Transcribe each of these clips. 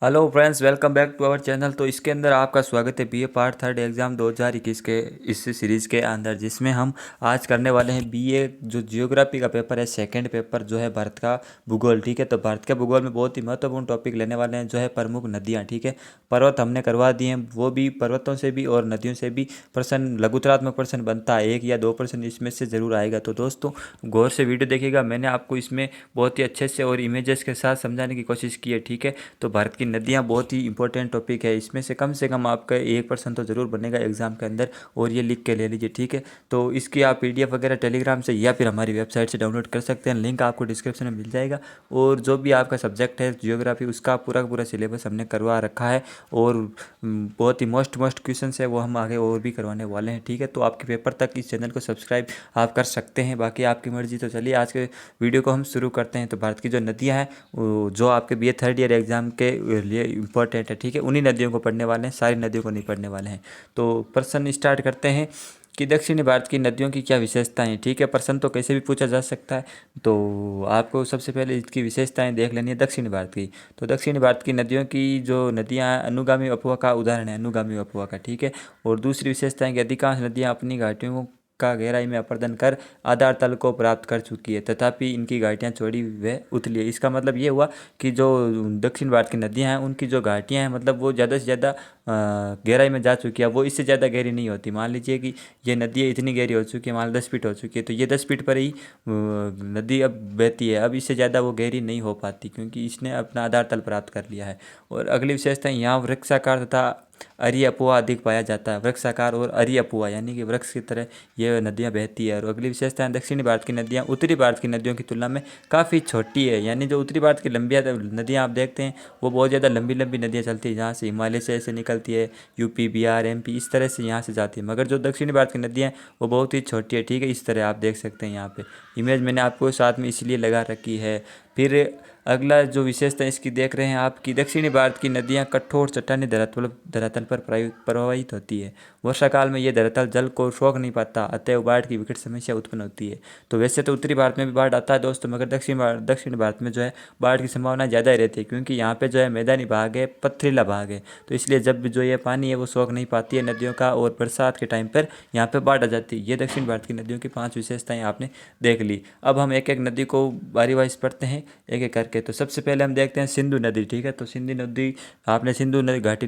Hello friends, welcome back to our channel. तो इसके अंदर आपका स्वागत है बीए पार्ट थर्ड एग्ज़ाम 2021 के इस सीरीज़ के अंदर, जिसमें हम आज करने वाले हैं बीए जो जियोग्राफी का पेपर है, सेकंड पेपर जो है भारत का भूगोल। ठीक है, तो भारत के भूगोल में बहुत ही महत्वपूर्ण टॉपिक लेने वाले हैं, जो है प्रमुख नदियाँ। ठीक है, पर्वत हमने करवा दिए हैं, वो भी पर्वतों से भी और नदियों से भी प्रश्न, लघुतरात्मक प्रश्न बनता है, 1 या 2 प्रश्न इसमें से ज़रूर आएगा। तो दोस्तों गौर से वीडियो देखिएगा, मैंने आपको इसमें बहुत ही अच्छे से और इमेजेस के साथ समझाने की कोशिश की है। ठीक है, तो भारत की नदियाँ बहुत ही इंपॉर्टेंट टॉपिक है, इसमें से कम आपका 1% तो ज़रूर बनेगा एग्जाम के अंदर, और ये लिख के ले लीजिए। ठीक है, तो इसकी आप पीडीएफ वगैरह टेलीग्राम से या फिर हमारी वेबसाइट से डाउनलोड कर सकते हैं, लिंक आपको डिस्क्रिप्शन में मिल जाएगा। और जो भी आपका सब्जेक्ट है जियोग्राफी, उसका पूरा पूरा सिलेबस हमने करवा रखा है, और बहुत ही मोस्ट क्वेश्चन है वो हम आगे और भी करवाने वाले हैं। ठीक है, तो आपके पेपर तक इस चैनल को सब्सक्राइब आप कर सकते हैं, बाकी आपकी मर्जी। तो चलिए आज के वीडियो को हम शुरू करते हैं। तो भारत की जो नदियाँ हैं जो आपके बीए थर्ड ईयर एग्जाम के लिए इंपॉर्टेंट है, ठीक है, उन्हीं नदियों को पढ़ने वाले हैं, सारी नदियों को नहीं पढ़ने वाले हैं। तो प्रश्न स्टार्ट करते हैं कि दक्षिणी भारत की नदियों की क्या विशेषताएं हैं। ठीक है, प्रश्न तो कैसे भी पूछा जा सकता है, तो आपको सबसे पहले इसकी विशेषताएं देख लेनी है दक्षिणी भारत की। तो दक्षिणी भारत की नदियों की जो नदियां हैं, अनुगामी अपवाह का उदाहरण है, अनुगामी अपवाह का। ठीक है, और दूसरी विशेषताएं कि अधिकांश नदियां अपनी घाटियों का गहराई में अपर्दन कर आधार तल को प्राप्त कर चुकी है, तथापि इनकी घाटियां चौड़ी व उथली है। इसका मतलब ये हुआ कि जो दक्षिण भारत की नदियां हैं, उनकी जो घाटियां हैं, मतलब वो ज़्यादा से ज़्यादा गहराई में जा चुकी है। वो इससे ज़्यादा गहरी नहीं होती। मान लीजिए कि ये नदी इतनी गहरी हो चुकी है, मान लो 10 फीट हो चुकी है, तो ये 10 फीट पर ही नदी अब बहती है। अब इससे ज़्यादा वो गहरी नहीं हो पाती, क्योंकि इसने अपना आधार तल प्राप्त कर लिया है। और अगली विशेषता, यहाँ वृक्षाकार तथा अरीय अपुआ अधिक पाया जाता है। वृक्षाकार और अरीय अपुआ यानी कि वृक्ष की तरह ये नदियाँ बहती है। और अगली विशेषता है, दक्षिणी भारत की नदियाँ उत्तरी भारत की नदियों की तुलना में काफ़ी छोटी है। यानी जो उत्तरी भारत की लंबी नदियाँ आप देखते हैं, वो बहुत ज़्यादा लंबी लंबी नदियाँ चलती है, जहाँ से हिमालय से ऐसे निकलती है, यूपी बिहार एमपी इस तरह से यहाँ से जाती है। मगर जो दक्षिणी भारत की नदियाँ हैं वो बहुत ही छोटी है। ठीक है, इस तरह आप देख सकते हैं, यहाँ पे इमेज मैंने आपको साथ में इसलिए लगा रखी है। फिर अगला जो विशेषता इसकी देख रहे हैं आप, कि दक्षिणी भारत की नदियाँ कठोर चट्टानी धरातल पर प्रवाहित होती है। वर्षा काल में ये धरातल जल को सोख नहीं पाता, अतएव बाढ़ की विकट समस्या उत्पन्न होती है। तो वैसे तो उत्तरी भारत में भी बाढ़ आता है दोस्तों, मगर दक्षिण भारत में जो है बाढ़ की संभावना ज़्यादा ही रहती है, क्योंकि यहाँ पे जो है मैदानी भाग है, पथरीला भाग है। तो इसलिए जब भी जो ये पानी है वो सोख नहीं पाती है नदियों का, और बरसात के टाइम पर यहाँ पे बाढ़ आ जाती है। ये दक्षिण भारत की नदियों की 5 विशेषताएं आपने देख ली। अब हम एक एक नदी को बारी वाइज पढ़ते हैं, एक एक करके। तो सबसे पहले हम देखते हैं सिंधु नदी। ठीक है, तो सिंधु नदी, आपने सिंधु नदी घाटी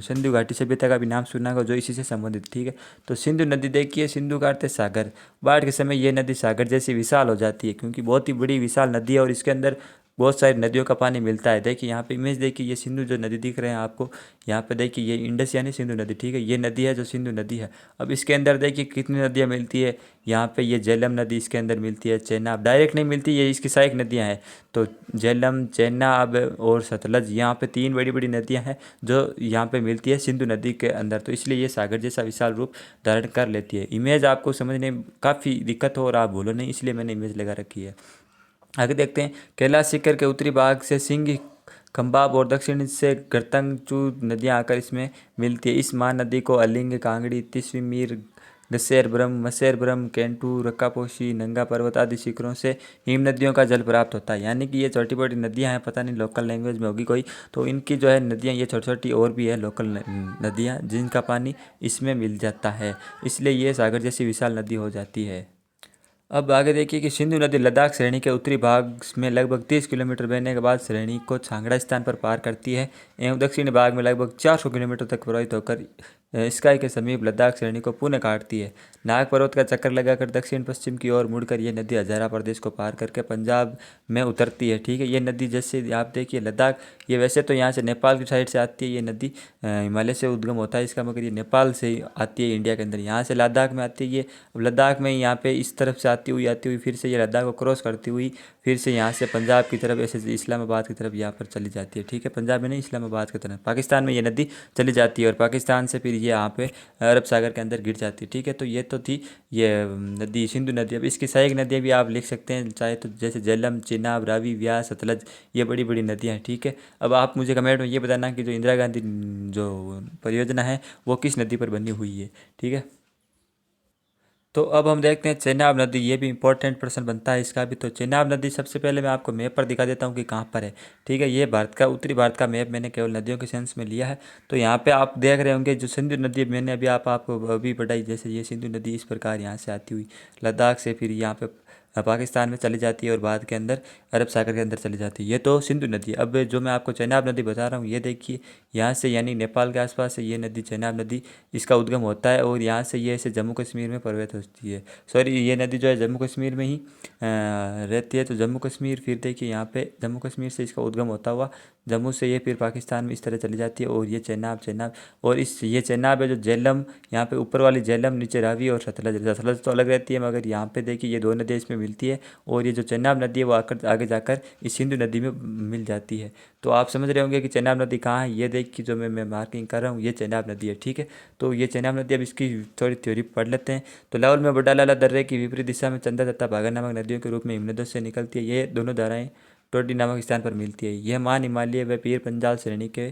सिंधु घाटी सभ्यता का भी नाम सुना होगा, जो इसी से संबंधित। ठीक है, तो सिंधु नदी देखिए, सिंधु का अर्थ है सागर। बाढ़ के समय ये नदी सागर जैसी विशाल हो जाती है, क्योंकि बहुत ही बड़ी विशाल नदी है और इसके अंदर बहुत सारी नदियों का पानी मिलता है। देखिए यहाँ पे इमेज देखिए, ये सिंधु जो नदी दिख रहे हैं आपको, यहाँ पे देखिए ये इंडस यानी सिंधु नदी। ठीक है, ये नदी है जो सिंधु नदी है। अब इसके अंदर देखिए कितनी नदियाँ मिलती है। यहाँ पे ये झेलम नदी इसके अंदर मिलती है, चेनाब डायरेक्ट नहीं मिलती, ये इसकी सहायक नदियाँ हैं। तो झेलम, चेनाब और सतलज, यहाँ पे 3 बड़ी बड़ी नदियाँ हैं जो यहाँ पे मिलती है सिंधु नदी के अंदर। तो इसलिए ये सागर जैसा विशाल रूप धारण कर लेती है। इमेज आपको समझने में काफ़ी दिक्कत हो और आप भूलो नहीं, इसलिए मैंने इमेज लगा रखी है। आगे देखते हैं, कैलाश शिखर के उत्तरी भाग से सिंह खंबाब और दक्षिण से गर्तंगचू नदियां आकर इसमें मिलती है। इस महानदी को अलिंग, कांगड़ी, तिस्वी मीर, गसेर ब्रह्म, मसेर ब्रह्म, केंटू, रक्कापोशी, नंगा पर्वत आदि शिखरों से हिम नदियों का जल प्राप्त होता है। यानी कि ये छोटी बड़ी नदियां हैं, पता नहीं लोकल लैंग्वेज में होगी कोई, तो इनकी जो है नदियां ये छोटी छोटी और भी है लोकल नदियां, जिनका पानी इसमें मिल जाता है, इसलिए ये सागर जैसी विशाल नदी हो जाती है। अब आगे देखिए कि सिंधु नदी लद्दाख श्रेणी के उत्तरी भाग में लगभग 30 किलोमीटर बहने के बाद श्रेणी को छांगड़ा स्थान पर पार करती है, एवं दक्षिणी भाग में लगभग 400 किलोमीटर तक प्रवाहित होकर स्काई के समीप लद्दाख श्रेणी को पुनः काटती है। नाग पर्वत का चक्कर लगाकर दक्षिण पश्चिम की ओर मुड़कर यह नदी हजारा प्रदेश को पार करके पंजाब में उतरती है। ठीक है, ये नदी जैसे आप देखिए लद्दाख, ये वैसे तो यहाँ से नेपाल की साइड से आती है ये नदी, हिमालय से उद्गम होता है इसका, मगर ये नेपाल से आती है इंडिया के अंदर, यहाँ से लद्दाख में आती है ये। अब लद्दाख में यहाँ पे इस तरफ से आती हुई फिर से ये लद्दाख को क्रॉस करती हुई फिर से यहाँ से पंजाब की तरफ, ऐसे इस्लामाबाद की तरफ यहाँ पर चली जाती है। ठीक है, पंजाब में नहीं, इस्लामाबाद की तरफ पाकिस्तान में ये नदी चली जाती है, और पाकिस्तान से फिर ये यहाँ पे अरब सागर के अंदर गिर जाती है। ठीक है, तो ये तो थी ये नदी सिंधु नदी। अब इसकी सहायक नदियाँ भी आप लिख सकते हैं चाहे तो, जैसे झेलम, चिनाब, रावी, व्यास, सतलज, ये बड़ी बड़ी नदियाँ हैं। ठीक है, अब आप मुझे कमेंट में ये बताना कि जो इंदिरा गांधी जो परियोजना है वो किस नदी पर बनी हुई है। ठीक है, तो अब हम देखते हैं चेनाब नदी, ये भी इंपॉर्टेंट प्रश्न बनता है इसका भी। तो चेनाब नदी सबसे पहले मैं आपको मैप पर दिखा देता हूँ कि कहाँ पर है। ठीक है, ये भारत का उत्तरी भारत का मैप मैंने केवल नदियों के सेंस में लिया है। तो यहाँ पे आप देख रहे होंगे जो सिंधु नदी मैंने अभी आपको अभी बताई, जैसे ये सिंधु नदी इस प्रकार यहाँ से आती हुई लद्दाख से फिर यहाँ पे पाकिस्तान में चली जाती है और बाद के अंदर अरब सागर के अंदर चली जाती है। ये तो सिंधु नदी है। अब जो मैं आपको चेनाब नदी बता रहा हूँ, ये देखिए यहाँ से यानी नेपाल के आसपास है ये नदी चेनाब नदी, इसका उद्गम होता है और यहाँ से ये ऐसे जम्मू कश्मीर में प्रवेश होती है। सॉरी, ये नदी जो है जम्मू कश्मीर में ही रहती है। तो जम्मू कश्मीर, फिर देखिए यहाँ पे जम्मू कश्मीर से इसका उद्गम होता हुआ जम्मू से ये फिर पाकिस्तान में इस तरह चली जाती है। और ये चेनाब और इस ये चेनाब है जो झेलम, यहाँ पे ऊपर वाली झेलम, नीचे रावी और सतलज तो अलग रहती है, मगर यहाँ पे देखिए ये दो नदियाँ इसमें मिलती है। और ये जो चेनाब नदी है वो आगे जाकर इस सिंधु नदी में मिल जाती है। तो आप समझ रहे होंगे कि चेनाब नदी कहाँ है। ये देखिए जो मैं मार्किंग कर रहा हूँ, ये चेनाब नदी है। ठीक है, तो ये चेनाब नदी, अब इसकी थोड़ी थ्योरी पढ़ लेते हैं। तो लाहौल में बड़ा लाला दर्रे की विपरीत दिशा में चंदा तथा भागा नामक नदियों के रूप में हिमनदों से निकलती है। ये दोनों धाराएं टोडी नामक स्थान पर मिलती है। यह महान हिमालय व पीर पंजाल श्रेणी के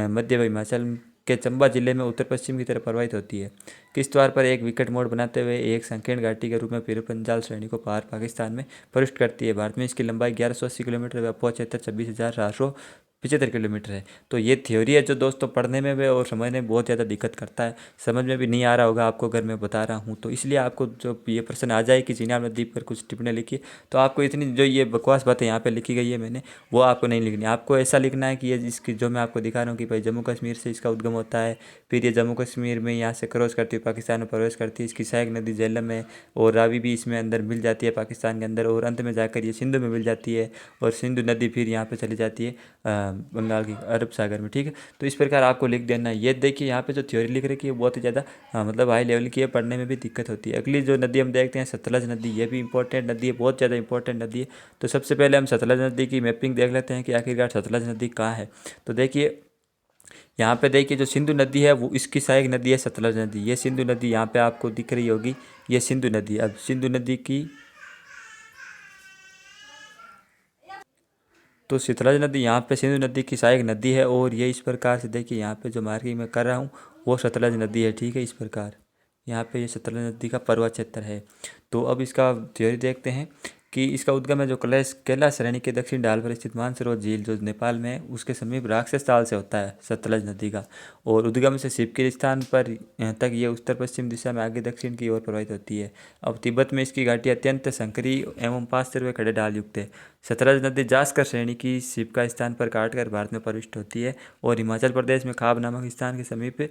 मध्य व हिमाचल के चंबा जिले में उत्तर पश्चिम की तरफ प्रवाहित होती है। किश्तवाड़ पर एक विकट मोड़ बनाते हुए एक संकीर्ण घाटी के रूप में पीर पंजाल श्रेणी को पार पाकिस्तान में प्रविष्ट करती है। भारत में इसकी लंबाई 1180 किलोमीटर व पहुँच 26,475 किलोमीटर है। तो ये थ्योरी है जो दोस्तों पढ़ने में भी और समझने में बहुत ज़्यादा दिक्कत करता है, समझ में भी नहीं आ रहा होगा आपको अगर मैं बता रहा हूँ। तो इसलिए आपको जो ये प्रश्न आ जाए कि चेनाब नदी पर कुछ टिप्पणी लिखिए, तो आपको इतनी जो ये बकवास बातें यहाँ पे लिखी गई है मैंने, वो आपको नहीं लिखनी। आपको ऐसा लिखना है कि ये इसकी जो मैं आपको दिखा रहा हूँ कि भाई जम्मू कश्मीर से इसका उद्गम होता है, फिर ये जम्मू कश्मीर में यहाँ से क्रॉस करती है पाकिस्तान में प्रवेश करती है, इसकी सहायक नदी झेलम है और रावी भी इसमें अंदर मिल जाती है पाकिस्तान के अंदर, और अंत में जाकर ये सिंधु में मिल जाती है और सिंधु नदी फिर यहाँ पे चली जाती है बंगाल की अरब सागर में। ठीक है, तो इस प्रकार आपको लिख देना है। ये देखिए यहाँ पे जो थ्योरी लिख रखी है बहुत ही ज़्यादा मतलब हाई लेवल की है, पढ़ने में भी दिक्कत होती है। अगली जो नदी हम देखते हैं सतलज नदी, ये भी इंपॉर्टेंट नदी है, बहुत ज़्यादा इंपॉर्टेंट नदी है। तो सबसे पहले हम सतलज नदी की मैपिंग देख लेते हैं कि आखिरकार सतलज नदी कहाँ है। तो देखिए यहाँ पे देखिए जो सिंधु नदी है वो इसकी सहायक नदी है सतलज नदी। ये सिंधु नदी यहाँ पे आपको दिख रही होगी, ये सिंधु नदी। अब सिंधु नदी की तो सतलज नदी यहाँ पे सिंधु नदी की सहायक नदी है और ये इस प्रकार से देखिए यहाँ पे जो मार्किंग मैं कर रहा हूँ वो सतलज नदी है। ठीक है, इस प्रकार यहाँ पे ये सतलज नदी का पर्वत क्षेत्र है। तो अब इसका थ्योरी देखते हैं कि इसका उद्गम है जो कैलाश श्रेणी के दक्षिण ढाल पर स्थित मानसरोवर झील जो नेपाल में है उसके समीप राक्षस ताल से होता है सतलज नदी का, और उद्गम से शिवकिर स्थान पर तक ये उत्तर पश्चिम दिशा में आगे दक्षिण की ओर प्रवाहित होती है। अब तिब्बत में इसकी घाटी अत्यंत संकरी एवं 5 व खड़े ढाल युक्त है। सतलज नदी जास्कर श्रेणी की शिवका स्थान पर काटकर भारत में प्रविष्ट होती है और हिमाचल प्रदेश में खाब नामक स्थान के समीप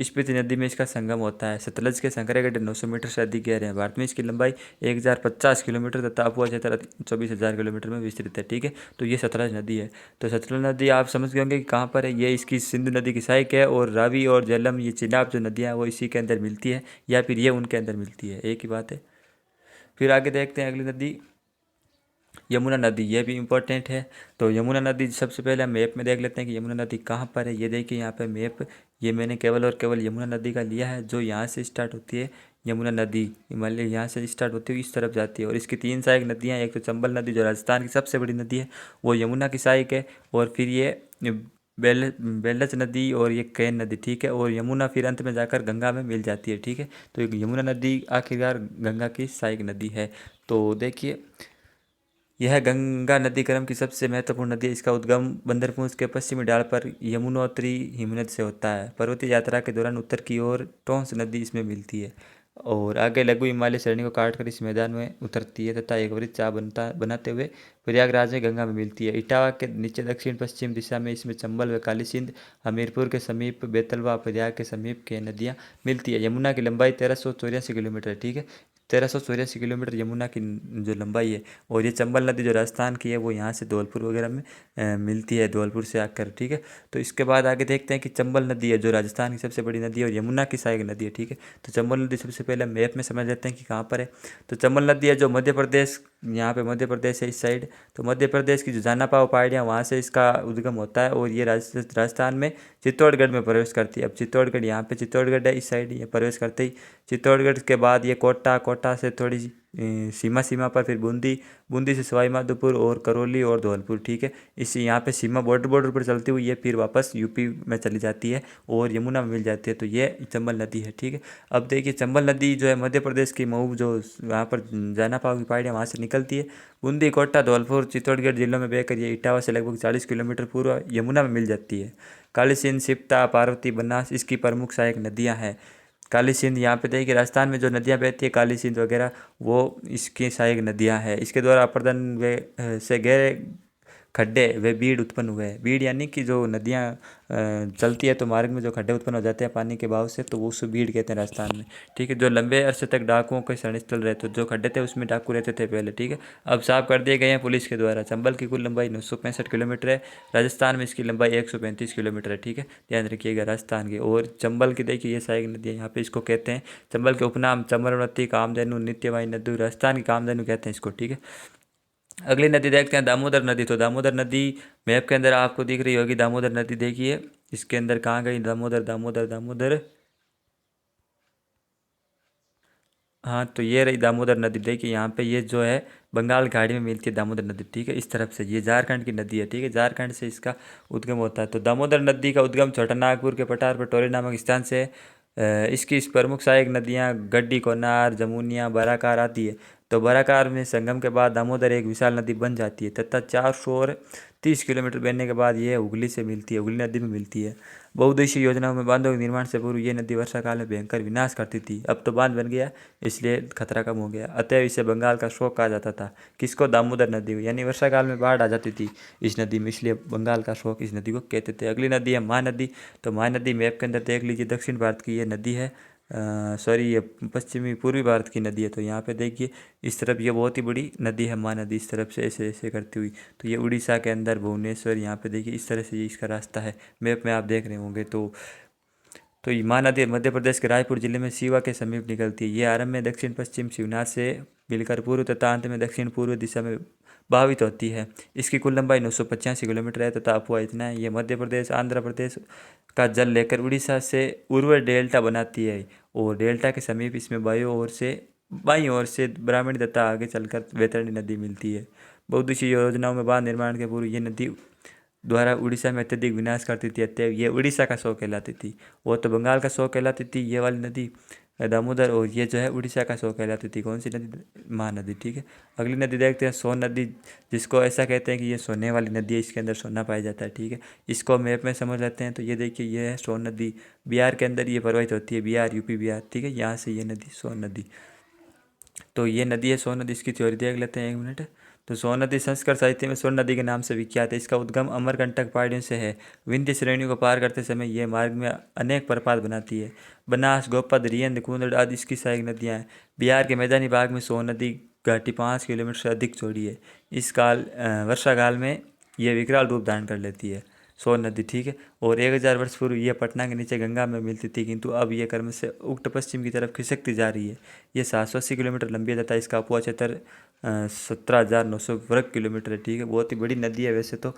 स्पीति नदी में इसका संगम होता है। सतलज के संकरे गड्ढे 900 मीटर से अधिक गहरे हैं। भारत में इसकी लंबाई 1050 किलोमीटर तथा अफवाह क्षेत्र 24,000 किलोमीटर में विस्तृत है। ठीक है, तो ये सतलज नदी है। तो सतलज नदी आप समझ गए होंगे कि कहाँ पर है। ये इसकी सिंधु नदी की सहायक है और रावी और झेलम ये चेनाब जो नदियाँ हैं वो इसी के अंदर मिलती है या फिर ये उनके अंदर मिलती है, एक ही बात है। फिर आगे देखते हैं अगली नदी यमुना नदी, ये भी इम्पोर्टेंट है। तो यमुना नदी सबसे पहले हम मैप में देख लेते हैं कि यमुना नदी कहाँ पर है। ये देखिए यहाँ पे मैप, ये मैंने केवल और केवल यमुना नदी का लिया है जो यहाँ से स्टार्ट होती है। यमुना नदी हिमालय यहाँ से स्टार्ट होती है इस तरफ जाती है और इसकी 3 सहायक नदियाँ, एक तो चंबल नदी जो राजस्थान की सबसे बड़ी नदी है वो यमुना की सहायक है, और फिर ये बेलच नदी और ये कैन नदी। ठीक है, और यमुना फिर अंत में जाकर गंगा में मिल जाती है। ठीक है, तो यमुना नदी आखिरकार गंगा की सहायक नदी है। तो देखिए यह गंगा नदी क्रम की सबसे महत्वपूर्ण नदी है। इसका उद्गम बंदरपूंछ के पश्चिमी ढाल पर यमुनोत्री हिमनद से होता है। पर्वतीय यात्रा के दौरान उत्तर की ओर टोंस नदी इसमें मिलती है और आगे लघु हिमालय श्रेणी को काटकर इस मैदान में उतरती है तथा एक वृत्त चाप बनाते हुए प्रयागराज में गंगा में मिलती है। इटावा के नीचे दक्षिण पश्चिम दिशा में इसमें चंबल व काली सिंध, हमीरपुर के समीप बेतलवा, प्रयाग के समीप के नदियाँ मिलती है। यमुना की लंबाई 1384 किलोमीटर है। ठीक है, 1384 किलोमीटर यमुना की जो लंबाई है, और ये चंबल नदी जो राजस्थान की है वो यहाँ से धौलपुर वगैरह में मिलती है, धौलपुर से आकर। ठीक है, तो इसके बाद आगे देखते हैं कि चंबल नदी है जो राजस्थान की सबसे बड़ी नदी है और यमुना की सहायक नदी है। ठीक है, तो चंबल नदी सबसे पहले मैप में समझ लेते हैं कि कहाँ पर है। तो चंबल नदी है जो मध्य प्रदेश, यहाँ पे मध्य प्रदेश है इस साइड, तो मध्य प्रदेश की जो जानापाव पहाड़ियाँ वहाँ से इसका उद्गम होता है और ये राजस्थान में चित्तौड़गढ़ में प्रवेश करती है। अब चित्तौड़गढ़ यहाँ पे चित्तौड़गढ़ है इस साइड, ये प्रवेश करते ही चित्तौड़गढ़ के बाद ये कोटा से थोड़ी सीमा पर फिर बूंदी से सवाई माधोपुर और करौली और धौलपुर, ठीक है। इसी यहाँ पे सीमा बॉर्डर पर चलती हुई ये फिर वापस यूपी में चली जाती है और यमुना में मिल जाती है। तो ये चंबल नदी है, ठीक है। अब देखिए चंबल नदी जो है मध्य प्रदेश की मऊ जो वहाँ पर जाना पाव की पहाड़ियाँ वहाँ से निकलती है, बूंदी, कोटा, धौलपुर, चित्तौड़गढ़ जिलों में बहकर ये इटावा से लगभग 40 किलोमीटर पूर्व यमुना में मिल जाती है। काली सिंध, सिप्ता, पार्वती, बनास इसकी प्रमुख सहायक नदियाँ हैं। काली सिंध यहाँ पे देखिए राजस्थान में जो नदियाँ बहती है काली सिंध वगैरह वो इसकी सहायक नदियाँ हैं। इसके द्वारा अपर्दन वे से गहरे खड्डे वे बीड़ उत्पन्न हुए हैं। बीड़ यानी कि जो नदियाँ चलती है तो मार्ग में जो खड्डे उत्पन्न हो जाते हैं पानी के बहाव से, तो वो उसको बीड़ कहते हैं राजस्थान में, ठीक है। जो लंबे अरसे तक डाकुओं के शरणस्थल रहे, तो जो खड्डे थे उसमें डाकू रहते थे पहले, ठीक है। अब साफ कर दिए गए हैं पुलिस के द्वारा। चंबल की कुल लंबाई 965 किलोमीटर है, राजस्थान में इसकी लंबाई 135 किलोमीटर है, ठीक है। ध्यान रखिएगा राजस्थान की। और चंबल की देखिए ये सहायक नदी है, यहाँ पे इसको कहते हैं चंबल के उपनाम चंबलवती, कामधेनु, नित्यवाही नदी, राजस्थान की कामधेनु कहते हैं इसको, ठीक है। अगली नदी देखते हैं दामोदर नदी। तो दामोदर नदी मैप के अंदर आपको दिख रही होगी, दामोदर नदी देखिए इसके अंदर कहाँ गई दामोदर, दामोदर, दामोदर, हाँ तो ये रही दामोदर नदी। देखिए यहाँ पे ये जो है बंगाल खाड़ी में मिलती है दामोदर नदी, ठीक है। इस तरफ से ये झारखंड की नदी है, ठीक है, झारखंड से इसका उद्गम होता है। तो दामोदर नदी का उद्गम छोटानागपुर के पठार पर टोरे नामक स्थान से इसकी इस प्रमुख सहायक नदियाँ गड्डी, कोनार, जमुनिया, बराकार आती है। तो बराकार में संगम के बाद दामोदर एक विशाल नदी बन जाती है तथा 430 किलोमीटर बहने के बाद यह हुगली से मिलती है, हुगली नदी में मिलती है। बहुउद्देशीय योजनाओं में बांधों के निर्माण से पूर्व ये नदी वर्षा काल में भयंकर विनाश करती थी। अब तो बांध बन गया इसलिए खतरा कम हो गया, अतः इसे बंगाल का शोक कहा जाता था। किसको? दामोदर नदी को, यानी वर्षा काल में बाढ़ आ जाती थी इस नदी में, इसलिए बंगाल का शोक इस नदी को कहते थे। अगली नदी है महानदी। तो महानदी मैप के अंदर देख लीजिए दक्षिण भारत की ये नदी है, सॉरी ये पश्चिमी पूर्वी भारत की नदी है। तो यहाँ पे देखिए इस तरफ ये बहुत ही बड़ी नदी है महानदी, इस तरफ से ऐसे ऐसे करती हुई। तो ये उड़ीसा के अंदर भुवनेश्वर, यहाँ पे देखिए इस तरह से ये इसका रास्ता है, मैप में आप देख रहे होंगे। तो ये महानदी मध्य प्रदेश के रायपुर जिले में सीवा के समीप निकलती है। ये आरंभ में दक्षिण पश्चिम शिवनाथ से मिलकर पूर्व तथा अंत में दक्षिण पूर्व दिशा में भावित होती है। इसकी कुल लंबाई 985 किलोमीटर है तथा अफवाह इतना है ये मध्य प्रदेश आंध्र प्रदेश का जल लेकर उड़ीसा से उर्वर डेल्टा बनाती है और डेल्टा के समीप इसमें बाईं ओर से ब्राह्मणी तथा आगे चलकर वैतरणी नदी मिलती है। बहुउद्देशीय योजनाओं में बांध निर्माण के पूर्व ये नदी द्वारा उड़ीसा में अत्यधिक विनाश करती थी, अतः ये उड़ीसा का शोक कहलाती थी। वो तो बंगाल का शोक कहलाती थी ये वाली नदी दामोदर, और ये जो है उड़ीसा का शोक कहलाती थी। कौन सी नदी? महानदी, ठीक है। अगली नदी देखते हैं सोन नदी, जिसको ऐसा कहते हैं कि ये सोने वाली नदी है, इसके अंदर सोना पाया जाता है, ठीक है। इसको मैप में समझ लेते हैं। तो ये देखिए ये है सोन नदी, बिहार के अंदर ये प्रवाहित होती है, बिहार, यूपी, बिहार, ठीक है। यहाँ से ये नदी सोन नदी, तो ये नदी है सोन नदी। इसकी थ्योरी देख लेते हैं, एक मिनट। तो सोन नदी संस्कृत साहित्य में स्वर्ण नदी के नाम से विख्यात है। इसका उद्गम अमरकंटक पहाड़ियों से है। विंध्य श्रेणियों को पार करते समय यह मार्ग में अनेक प्रपात बनाती है। बनास, गोपद, रियंद, कुंदड़ आदि इसकी सहायक नदियाँ हैं। बिहार के मैदानी भाग में सोन नदी घाटी 5 किलोमीटर से अधिक चौड़ी है। वर्षा काल में यह विकराल रूप धारण कर लेती है सोन नदी, ठीक है। और 1000 वर्ष पूर्व यह पटना के नीचे गंगा में मिलती थी, किंतु अब यह क्रम से उत्तर पश्चिम की तरफ खिसकती जा रही है। यह 780 किलोमीटर लंबी है तथा इसका अपुआ क्षेत्र 17,900 वर्ग किलोमीटर है, ठीक है। बहुत ही बड़ी नदी है वैसे तो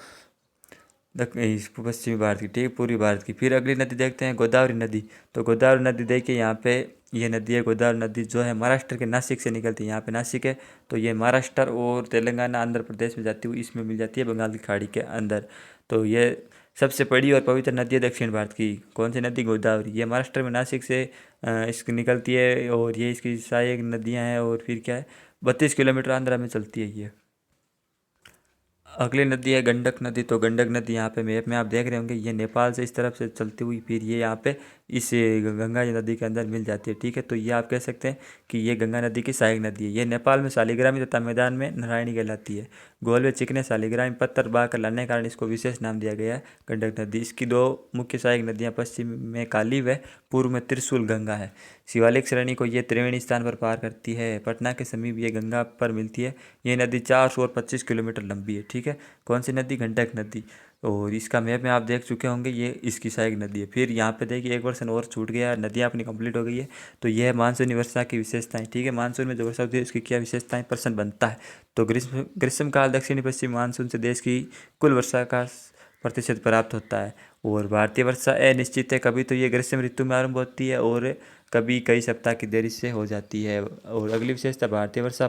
पश्चिमी भारत की, ठीक है, पूर्वी भारत की। फिर अगली नदी देखते हैं गोदावरी नदी। तो गोदावरी नदी देखिए यहाँ पे ये नदी है गोदावरी नदी, जो है महाराष्ट्र के नासिक से निकलती है। यहाँ पे नासिक है तो ये महाराष्ट्र और तेलंगाना आंध्र प्रदेश में जाती हुई इसमें मिल जाती है बंगाल की खाड़ी के अंदर। तो ये सबसे बड़ी और पवित्र नदी है दक्षिण भारत की। कौन सी नदी? गोदावरी। ये महाराष्ट्र में नासिक से इसकी निकलती है और ये इसकी सहायक नदियाँ हैं। और फिर क्या है, 32 किलोमीटर आंध्रा में चलती है ये। अगली नदी है गंडक नदी। तो गंडक नदी यहाँ पे मैप में आप देख रहे होंगे, ये नेपाल से इस तरफ से चलती हुई फिर ये यहाँ पे इस गंगा नदी के अंदर मिल जाती है, ठीक है। तो ये आप कह सकते हैं कि ये गंगा नदी की सहायक नदी है। ये नेपाल में शालिग्रामी तथा मैदान में नारायणी कहलाती है। गोल व चिकने शालिग्रामी पत्थर बहा कर लाने के कारण इसको विशेष नाम दिया गया है गंडक नदी। इसकी 2 मुख्य सहायक नदियाँ पश्चिम में काली व पूर्व में त्रिशूल गंगा है। शिवालिक श्रेणी को ये त्रिवेणी स्थान पर पार करती है। पटना के समीप ये गंगा पर मिलती है। ये नदी 425 किलोमीटर लंबी है, ठीक है। कौन सी नदी? गंडक नदी। और इसका मैप में आप देख चुके होंगे, ये इसकी सहायक नदी है। फिर यहाँ पे देखिए एक वर्षन और छूट गया, नदियाँ अपनी कंप्लीट हो गई है। तो यह है मानसूनी वर्षा की विशेषताएं, ठीक है। मानसून में जो वर्षा होती है उसकी क्या विशेषताएं? प्रश्न बनता है। तो ग्रीष्म काल दक्षिणी पश्चिम मानसून से देश की कुल वर्षा का प्रतिशत प्राप्त होता है। और भारतीय वर्षा अनिश्चित है, कभी तो ये ग्रीष्म ऋतु में आरंभ होती है और कभी कई सप्ताह की देरी से हो जाती है। और अगली विशेषता, भारतीय वर्षा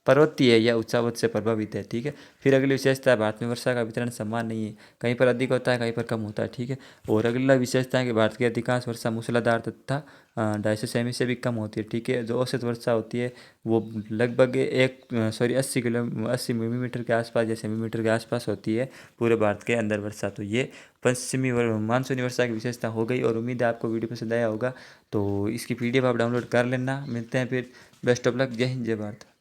पर्वतीय या उच्चावत से प्रभावित है। ठीक है। फिर अगली विशेषता, भारत में वर्षा का वितरण समान नहीं है, कहीं पर अधिक होता है कहीं पर कम होता है। ठीक है। और अगला विशेषता है कि भारत की अधिकांश वर्षा मूसलाधार तथा 250 सेमी से भी कम होती है। ठीक है। जो औसत वर्षा होती है वो लगभग 80 मिलीमीटर के आसपास या सेमीमीटर के आसपास होती है पूरे भारत के अंदर वर्षा। तो ये पश्चिमी मानसूनी वर्षा की विशेषता हो गई। और उम्मीद है आपको वीडियो पसंद आया होगा। तो इसकी PDF आप डाउनलोड कर लेना। मिलते हैं फिर। Best of luck. जय हिंद, जय भारत।